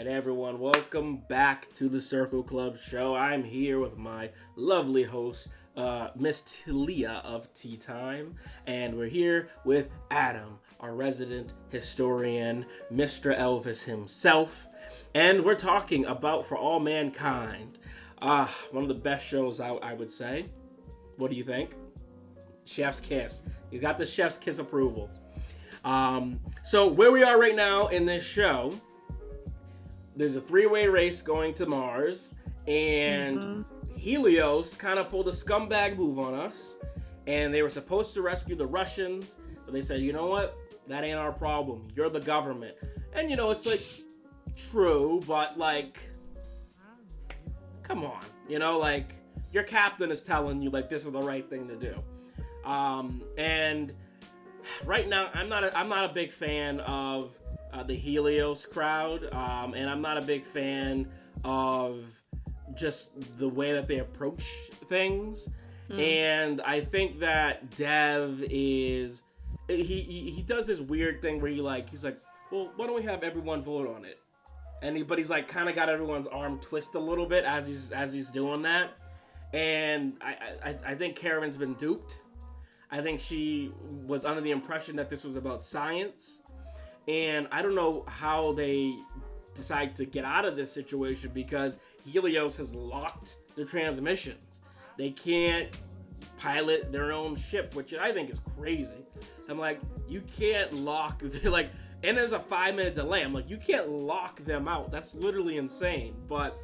right, everyone, welcome back to the Circle Club show. I'm here with my lovely host, Miss Talia of Tea Time, and we're here with Adam, our resident historian, Mr. Elvis himself, and we're talking about For All Mankind. One of the best shows, I would say. What do you think? Chef's kiss. You got the chef's kiss approval. So where we are right now in this show, there's a three-way race going to Mars, and Helios kind of pulled a scumbag move on us, and they were supposed to rescue the Russians, but they said, you know what? That ain't our problem. You're the government. And, you know, it's like, true, but like, come on. You know, like, your captain is telling you, like, this is the right thing to do. And right now, I'm not a big fan of the Helios crowd, and I'm not a big fan of just the way that they approach things. And I think that Dev is he does this weird thing where he's like, well, why don't we have everyone vote on it? But he's like kind of got everyone's arm twist a little bit as he's doing that. And I think Karen's been duped. I think she was under the impression that this was about science. And I don't know how they decide to get out of this situation because Helios has locked the transmissions. They can't pilot their own ship, which I think is crazy. I'm like, you can't lock, and there's a 5-minute delay. I'm like, you can't lock them out. That's literally insane. But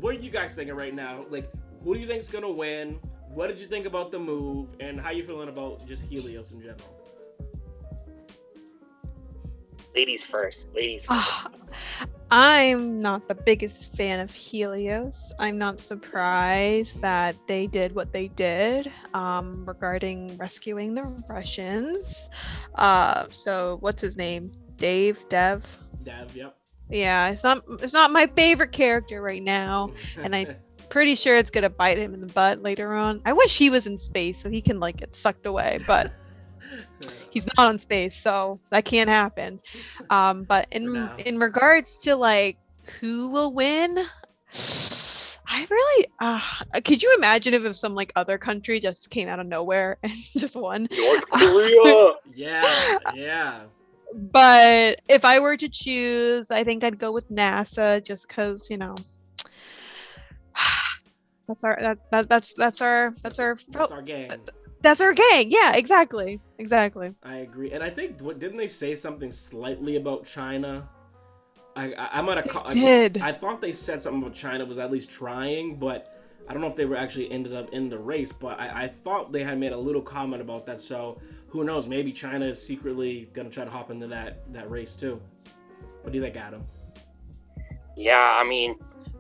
what are you guys thinking right now? Like, who do you think is going to win? What did you think about the move? And how you feeling about just Helios in general? Ladies first. I'm not the biggest fan of Helios. I'm not surprised that they did what they did regarding rescuing the Russians. So what's his name? Dev, yep. Yeah, it's not my favorite character right now, and I'm pretty sure it's gonna bite him in the butt later on. I wish he was in space so he can like get sucked away, but he's not on space, so that can't happen. But in regards to like who will win, I really could you imagine if some like other country just came out of nowhere and just won? North Korea. Yeah. But if I were to choose, I think I'd go with NASA just because, you know, that's our gang. That's our gang. Yeah, exactly. I agree, and I think didn't they say something slightly about China? I might have. Did. I thought they said something about China was at least trying, but I don't know if they were actually ended up in the race. But I thought they had made a little comment about that. So who knows? Maybe China is secretly gonna try to hop into that race too. What do you think, Adam? Yeah, I mean,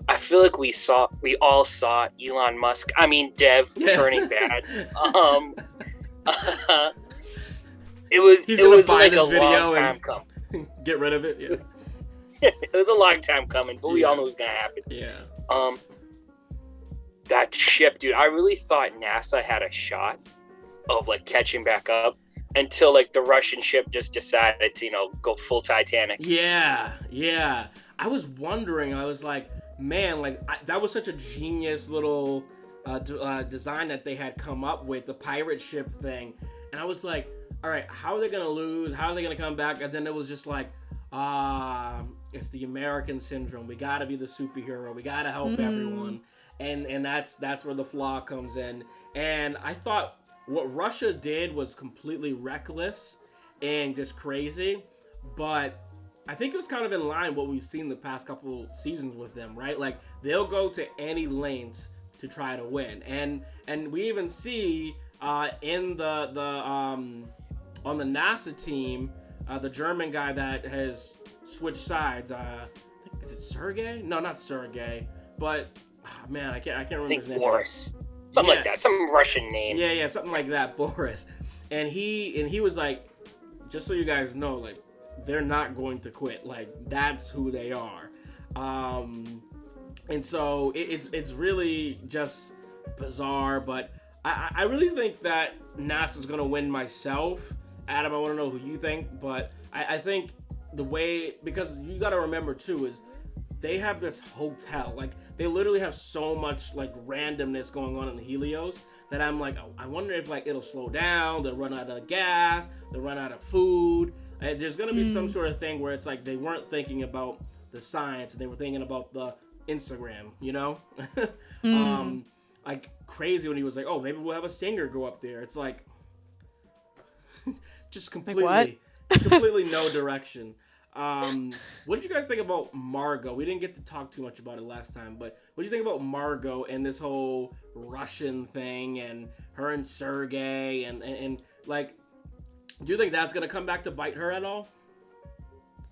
I feel like we all saw Elon Musk. I mean, Dev turning bad. It was like a long time coming. Get rid of it. Yeah. It was a long time coming, but we all knew it was gonna happen. Yeah. That ship, dude. I really thought NASA had a shot of like catching back up until like the Russian ship just decided to, go full Titanic. Yeah. I was wondering. I was like, man, that was such a genius little design that they had come up with, the pirate ship thing. And I was like, all right, how are they going to lose? How are they going to come back? And then it was just like, it's the American syndrome. We got to be the superhero. We got to help everyone. And that's where the flaw comes in. And I thought what Russia did was completely reckless and just crazy. But I think it was kind of in line what we've seen the past couple seasons with them, right? Like, they'll go to any lengths to try to win. And we even see in on the NASA team, the German guy that has switched sides. I think, is it Sergey? No, not Sergey. But man, I can't remember his name. Boris. Something like that. Some Russian name. Yeah, something like that, Boris. And he was like, just so you guys know, like, they're not going to quit. Like, that's who they are. And so it's really just bizarre. But I really think that NASA's going to win myself. Adam, I want to know who you think. But I think the way, because you got to remember too, is they have this hotel. Like, they literally have so much, like, randomness going on in Helios that I'm like, oh, I wonder if, like, it'll slow down, they'll run out of gas, they'll run out of food. There's going to be some sort of thing where it's like they weren't thinking about the science, they were thinking about the Instagram, you know? Like, crazy when he was like, oh, maybe we'll have a singer go up there. It's like, just completely, like it's completely no direction. What did you guys think about Margot? We didn't get to talk too much about it last time, but what do you think about Margot and this whole Russian thing and her and Sergey and like, do you think that's gonna come back to bite her at all?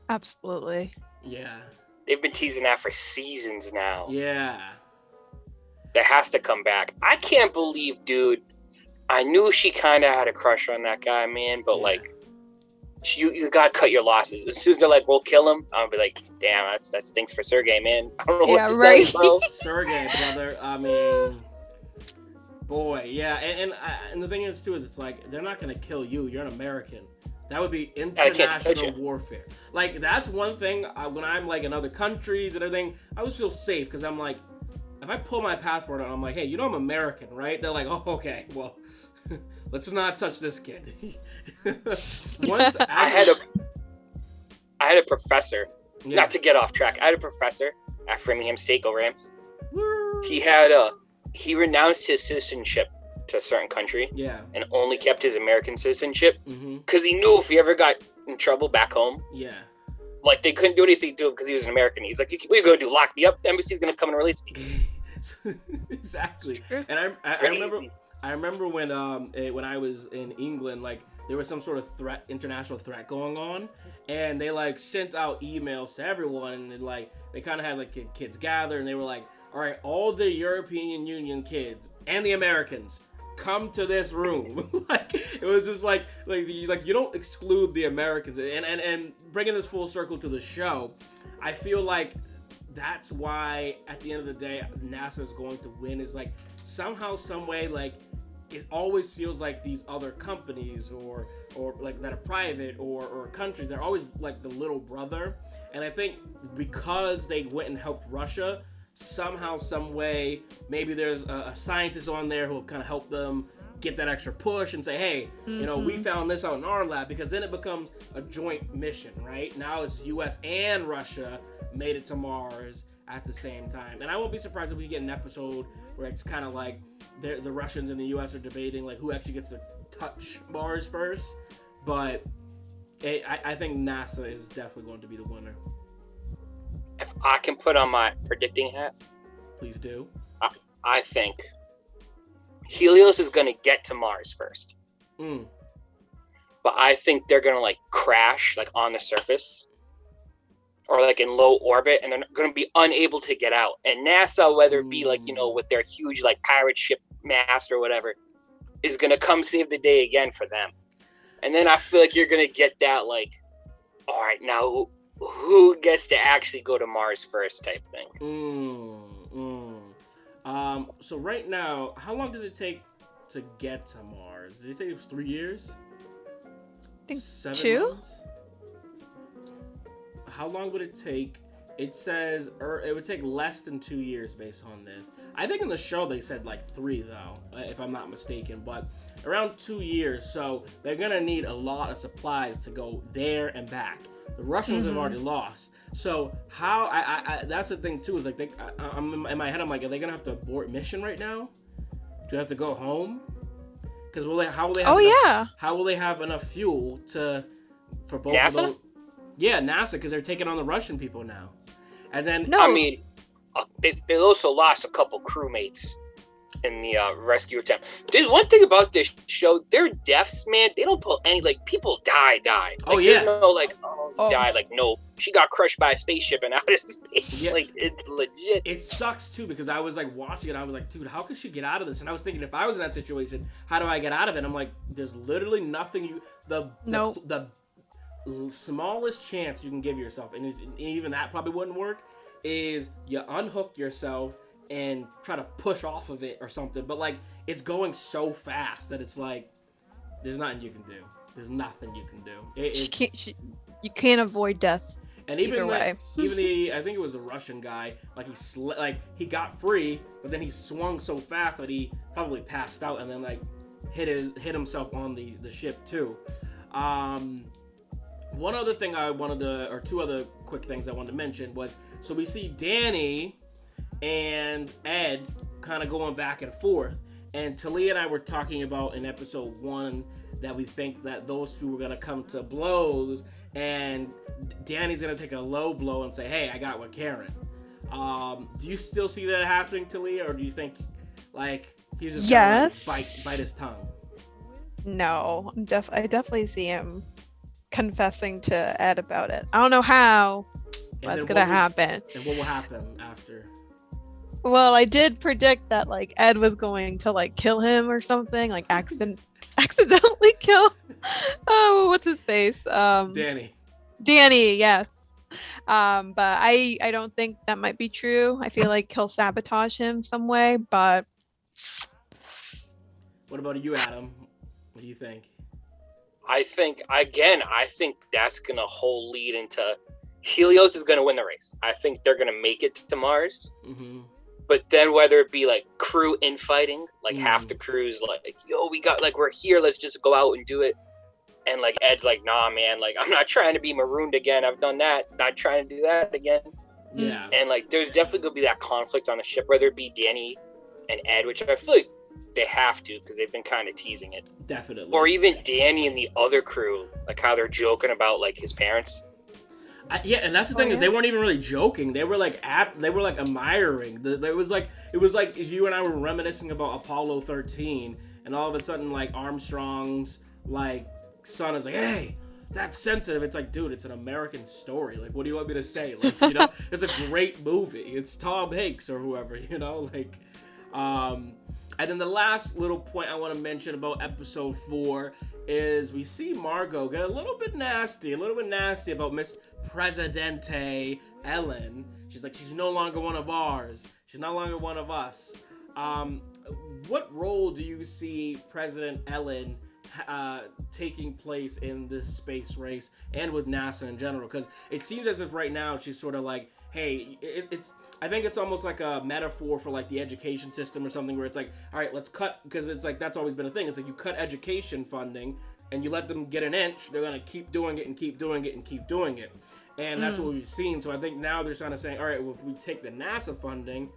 Absolutely. Yeah. They've been teasing that for seasons now. Yeah. That has to come back. I can't believe, dude. I knew she kind of had a crush on that guy, man, but like, you gotta cut your losses. As soon as they're like, we'll kill him, I'll be like, damn, that stinks for Sergey, man. I don't know what to tell you, bro. Sergey, brother. I mean, boy, yeah. And the thing is, too, is it's like, they're not gonna kill you. You're an American. That would be international warfare. Like, that's one thing, when I'm, like, in other countries and everything, I always feel safe, because I'm like, if I pull my passport out, I'm like, hey, you know I'm American, right? They're like, oh, okay, well, let's not touch this kid. Once I had a professor, not to get off track, I had a professor at Framingham State, go Rams. He renounced his citizenship to a certain country and only kept his American citizenship because he knew if he ever got in trouble back home, like they couldn't do anything to him because he was an American. He's like, what are you going to do, lock me up? The embassy's going to come and release me. Exactly. And I remember when I was in England, like there was some sort of international threat going on, and they like sent out emails to everyone, and like they kind of had like kids gather, and they were like, all right, all the European Union kids and the Americans, come to this room. Like it was just like you don't exclude the Americans. And bringing this full circle to the show, I feel like that's why at the end of the day NASA is going to win. Is like somehow, some way, like it always feels like these other companies or like that are private or countries, they're always like the little brother. And I think because they went and helped Russia, somehow, some way, maybe there's a scientist on there who will kind of help them get that extra push and say, hey, you know, we found this out in our lab, because then it becomes a joint mission, right? Now it's US and Russia made it to Mars at the same time. And I won't be surprised if we get an episode where it's kind of like the Russians and the US are debating like who actually gets to touch Mars first. But I think NASA is definitely going to be the winner. If I can put on my predicting hat, please do. I think Helios is going to get to Mars first. But I think they're going to like crash like on the surface or like in low orbit, and they're going to be unable to get out. And NASA, whether it be like, you know, with their huge like pirate ship mast or whatever, is going to come save the day again for them. And then I feel like you're going to get that like, all right, now who gets to actually go to Mars first type thing. So right now, how long does it take to get to Mars? Did they say it was 3 years? I think 7 2? months? How long would it take? It says it would take less than 2 years based on this. I think in the show they said like 3 though, if I'm not mistaken, but around 2 years. So they're gonna need a lot of supplies to go there and back. The Russians have already lost. So how? I that's the thing too. Is like I'm in my head. I'm like, are they gonna have to abort mission right now? Do they have to go home? Because how will they? Have How will they have enough fuel for both NASA? of those? Yeah, NASA, because they're taking on the Russian people now. And then I mean, they also lost a couple crewmates in the rescue attempt. There's one thing about this show, their deaths, man, they don't pull any, like, people die. Like, oh, yeah. No, like, he died. Like, no, she got crushed by a spaceship and out of space. Yeah. Like, it's legit. It sucks, too, because I was, like, watching it. I was like, dude, how could she get out of this? And I was thinking, if I was in that situation, how do I get out of it? And I'm like, there's literally nothing the smallest chance you can give yourself, and even that probably wouldn't work, is you unhook yourself and try to push off of it or something. But like, it's going so fast that it's like, there's nothing you can do. There's nothing you can do. You can't avoid death. And even Either way. even the I think it was a Russian guy, like he got free, but then he swung so fast that he probably passed out and then like hit himself on the ship too. One other thing I wanted to, or two other quick things I wanted to mention was, so we see Danny and Ed kind of going back and forth, and Talia and I were talking about in episode 1 that we think that those two were gonna come to blows, and Danny's gonna take a low blow and say, "Hey, I got with Karen." Do you still see that happening, Talia, or do you think like he's just gonna like, bite his tongue? No, I definitely see him confessing to Ed about it. I don't know how, but it's gonna happen. And what will happen after? Well, I did predict that like Ed was going to like kill him or something, like accidentally kill. Oh, what's his face? Danny, yes. But I don't think that might be true. I feel like he'll sabotage him some way, but. What about you, Adam? What do you think? I think that's gonna whole lead into Helios is gonna win the race. I think they're gonna make it to Mars. Mm-hmm. But then whether it be like crew infighting, like half the crew's like, yo, we're here, let's just go out and do it. And like Ed's like, nah, man, like I'm not trying to be marooned again. I've done that. Not trying to do that again. Yeah. And like there's definitely gonna be that conflict on the ship, whether it be Danny and Ed, which I feel like they have to because they've been kind of teasing it. Definitely. Or even Danny and the other crew, like how they're joking about like his parents. Yeah, and that's the thing is they weren't even really joking. They were like admiring. It was like if you and I were reminiscing about Apollo 13, and all of a sudden like Armstrong's like son is like, hey, that's sensitive. It's like, dude, it's an American story. Like, what do you want me to say? Like, you know, it's a great movie. It's Tom Hanks or whoever, you know, like. And then the last little point I want to mention about episode 4 is we see Margot get a little bit nasty about Miss Presidente Ellen. She's like, she's no longer one of ours. She's no longer one of us. What role do you see President Ellen taking place in this space race and with NASA in general? Because it seems as if right now she's sort of like, hey, I think it's almost like a metaphor for like the education system or something where it's like, all right, let's cut, because it's like that's always been a thing. It's like you cut education funding and you let them get an inch, they're gonna keep doing it and keep doing it and keep doing it, and that's what we've seen. So I think now they're trying to say, all right, well, if we take the NASA funding,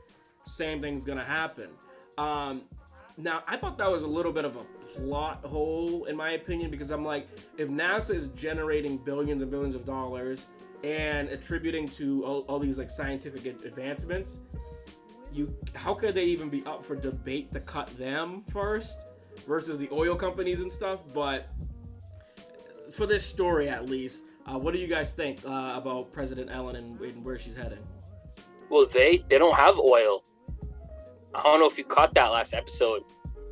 same thing's gonna happen. Now I thought that was a little bit of a plot hole in my opinion, because I'm like, if NASA is generating billions and billions of dollars and attributing to all these like scientific advancements, how could they even be up for debate to cut them first versus the oil companies and stuff? But for this story at least, what do you guys think about President Ellen and where she's heading? Well, they don't have oil. I don't know if you caught that last episode,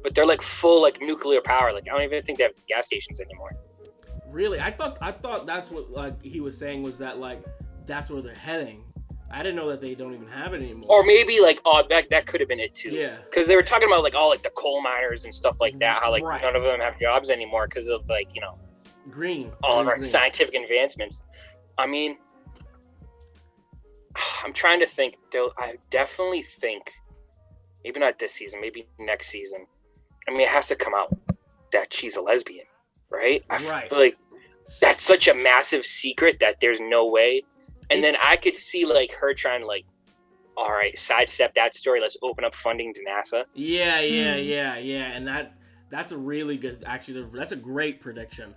but they're like full like nuclear power. Like I don't even think they have gas stations anymore. Really? I thought that's what like he was saying, was that like that's where they're heading. I didn't know that they don't even have it anymore. Or maybe like that could have been it too. Yeah. Because they were talking about like all like the coal miners and stuff like that. How like right. None of them have jobs anymore because of like, you know, all of our scientific advancements. I mean, I'm trying to think. I definitely think maybe not this season, maybe next season. I mean, it has to come out that she's a lesbian. Right? I feel like that's such a massive secret that there's no way. And then I could see like her trying to like, all right, sidestep that story. Let's open up funding to NASA. Yeah. And that's a really good, actually, that's a great prediction.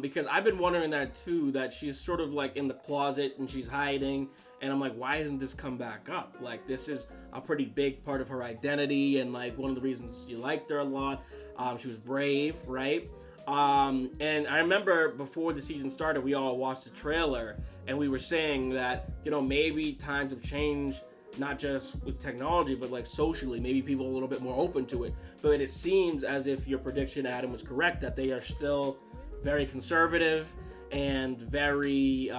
Because I've been wondering that too, that she's sort of like in the closet and she's hiding. And I'm like, why hasn't this come back up? Like, this is a pretty big part of her identity. And like one of the reasons you liked her a lot. She was brave, right? And I remember before the season started, we all watched the trailer and we were saying that, you know, maybe times have changed, not just with technology, but like socially, maybe people are a little bit more open to it. But it seems as if your prediction, Adam, was correct, that they are still very conservative and very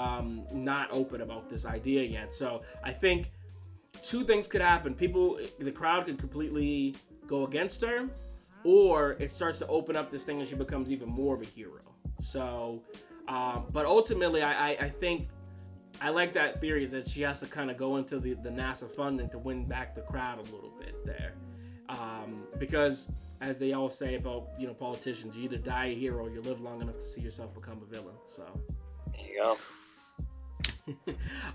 not open about this idea yet. So I think two things could happen. The crowd could completely go against her, or it starts to open up this thing and she becomes even more of a hero. So, but ultimately, I think I like that theory that she has to kind of go into the NASA funding to win back the crowd a little bit there. Because as they all say about, you know, politicians, you either die a hero or you live long enough to see yourself become a villain. So There you go.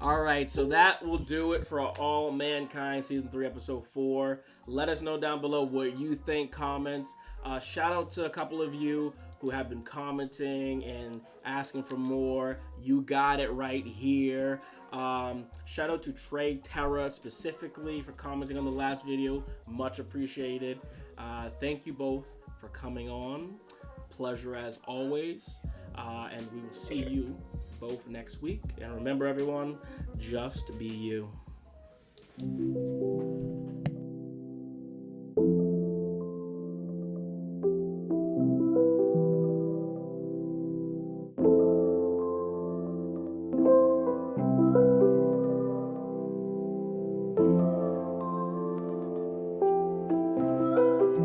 all right, so that will do it for All Mankind Season 3, Episode 4. Let us know down below what you think. Comments. Shout out to a couple of you who have been commenting and asking for more. You got it right here. Shout out to Trey Terra specifically for commenting on the last video. Much appreciated. Thank you both for coming on. Pleasure as always. And we will see you both next week. And remember, everyone, just be you.